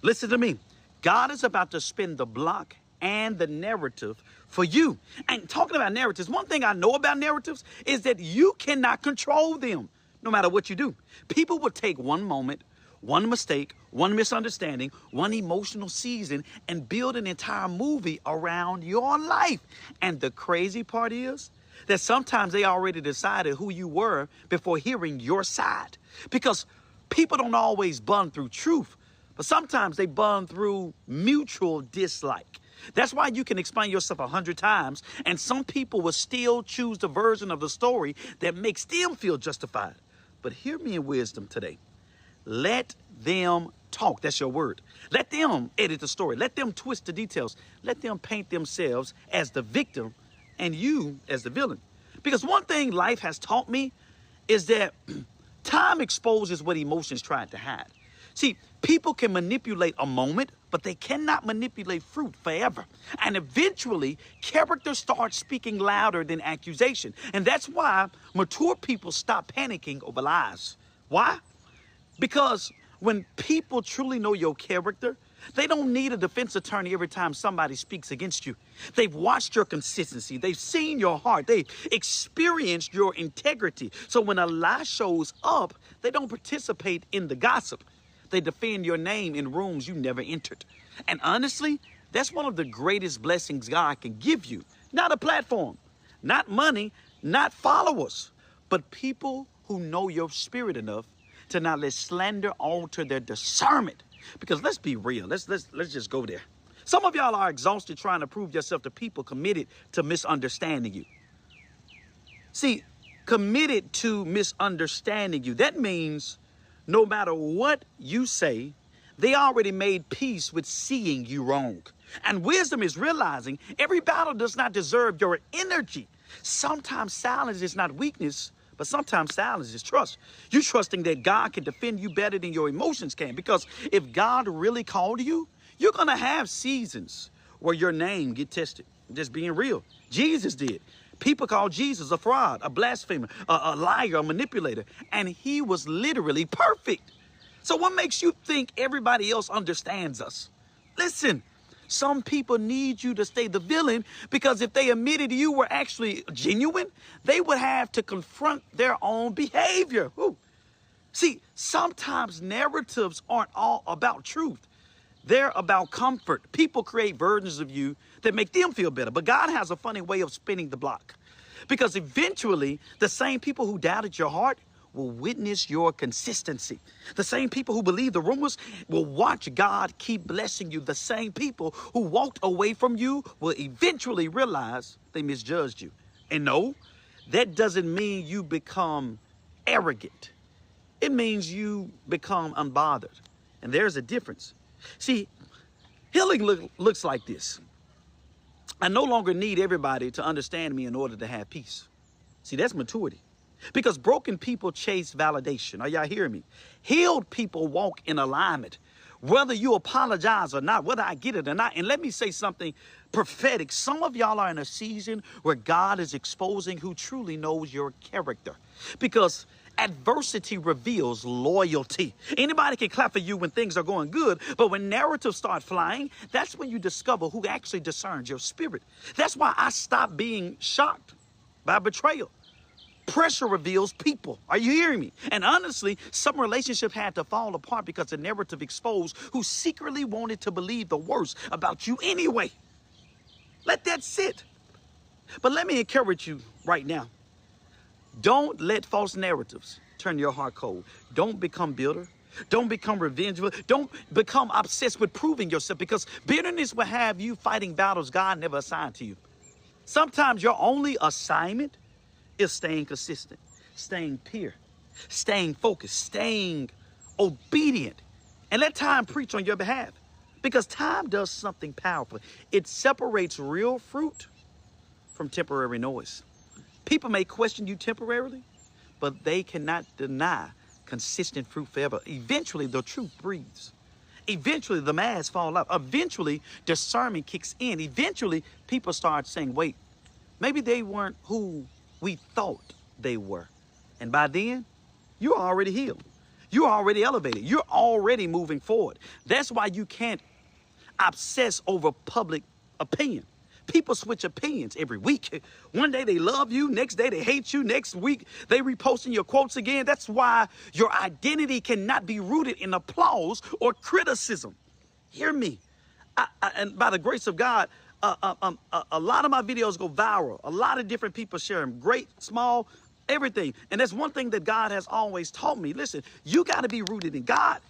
Listen to me. God is about to spin the block and the narrative for you. And talking about narratives, one thing I know about narratives is that you cannot control them no matter what you do. People will take one moment, one mistake, one misunderstanding, one emotional season, and build an entire movie around your life. And the crazy part is that sometimes they already decided who you were before hearing your side. Because people don't always bond through truth, but sometimes they bond through mutual dislike. That's why you can explain yourself 100 times, and some people will still choose the version of the story that makes them feel justified. But hear me in wisdom today. Let them talk. That's your word. Let them edit the story. Let them twist the details. Let them paint themselves as the victim and you as the villain. Because one thing life has taught me is that time exposes what emotions tried to hide. See, people can manipulate a moment, but they cannot manipulate fruit forever. And eventually, character starts speaking louder than accusation. And that's why mature people stop panicking over lies. Why? Because when people truly know your character, they don't need a defense attorney every time somebody speaks against you. They've watched your consistency. They've seen your heart. They've experienced your integrity. So when a lie shows up, they don't participate in the gossip. They defend your name in rooms you never entered. And honestly, that's one of the greatest blessings God can give you. Not a platform, not money, not followers, but people who know your spirit enough to not let slander alter their discernment. Because let's be real. Let's just go there. Some of y'all are exhausted trying to prove yourself to people committed to misunderstanding you. See, committed to misunderstanding you. That means no matter what you say, they already made peace with seeing you wrong. And wisdom is realizing every battle does not deserve your energy. Sometimes silence is not weakness, but sometimes silence is trust. You're trusting that God can defend you better than your emotions can. Because if God really called you, you're going to have seasons where your name get tested. Just being real. Jesus did. People call Jesus a fraud, a blasphemer, a liar, a manipulator. And he was literally perfect. So what makes you think everybody else understands us? Listen. Some people need you to stay the villain because if they admitted you were actually genuine, they would have to confront their own behavior. Ooh. See, sometimes narratives aren't all about truth. They're about comfort. People create versions of you that make them feel better. But God has a funny way of spinning the block. Because eventually, the same people who doubted your heart will witness your consistency. The same people who believe the rumors will watch God keep blessing you. The same people who walked away from you will eventually realize they misjudged you. And no, that doesn't mean you become arrogant. It means you become unbothered. And there's a difference. See, healing looks like this. I no longer need everybody to understand me in order to have peace. See, that's maturity. Because broken people chase validation. Are y'all hearing me? Healed people walk in alignment. Whether you apologize or not, whether I get it or not. And let me say something prophetic. Some of y'all are in a season where God is exposing who truly knows your character. Because adversity reveals loyalty. Anybody can clap for you when things are going good, but when narratives start flying, that's when you discover who actually discerns your spirit. That's why I stopped being shocked by betrayal. Pressure reveals people. Are you hearing me? And honestly, some relationships had to fall apart because the narrative exposed who secretly wanted to believe the worst about you anyway. Let that sit. But let me encourage you right now. Don't let false narratives turn your heart cold. Don't become bitter. Don't become revengeful. Don't become obsessed with proving yourself, because bitterness will have you fighting battles God never assigned to you. Sometimes your only assignment is staying consistent, staying pure, staying focused, staying obedient, and let time preach on your behalf. Because time does something powerful. It separates real fruit from temporary noise. People may question you temporarily, but they cannot deny consistent fruit forever. Eventually, the truth breathes. Eventually, the masks fall off. Eventually, discernment kicks in. Eventually, people start saying, wait, maybe they weren't who we thought they were. And by then, you're already healed. You're already elevated. You're already moving forward. That's why you can't obsess over public opinion. People switch opinions every week. One day they love you, next day they hate you, next week they reposting your quotes again. That's why your identity cannot be rooted in applause or criticism. Hear me. And by the grace of God, a lot of my videos go viral. A lot of different people share them. Great, small, everything. And that's one thing that God has always taught me. Listen, you got to be rooted in God.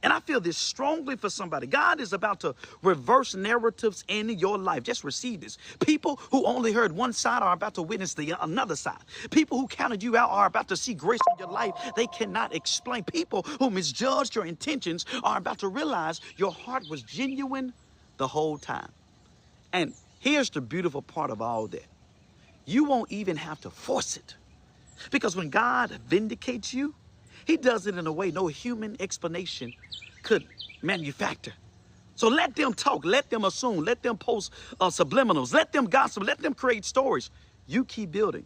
And I feel this strongly for somebody. God is about to reverse narratives in your life. Just receive this. People who only heard one side are about to witness another side. People who counted you out are about to see grace in your life they cannot explain. People who misjudged your intentions are about to realize your heart was genuine the whole time. And here's the beautiful part of all that. You won't even have to force it. Because when God vindicates you, he does it in a way no human explanation could manufacture. So let them talk, let them assume, let them post subliminals, let them gossip, let them create stories. You keep building,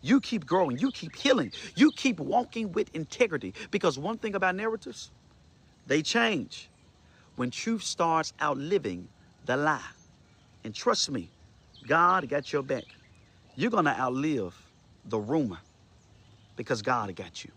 you keep growing, you keep healing, you keep walking with integrity. Because one thing about narratives, they change when truth starts outliving the lie. And trust me, God got your back. You're going to outlive the rumor because God got you.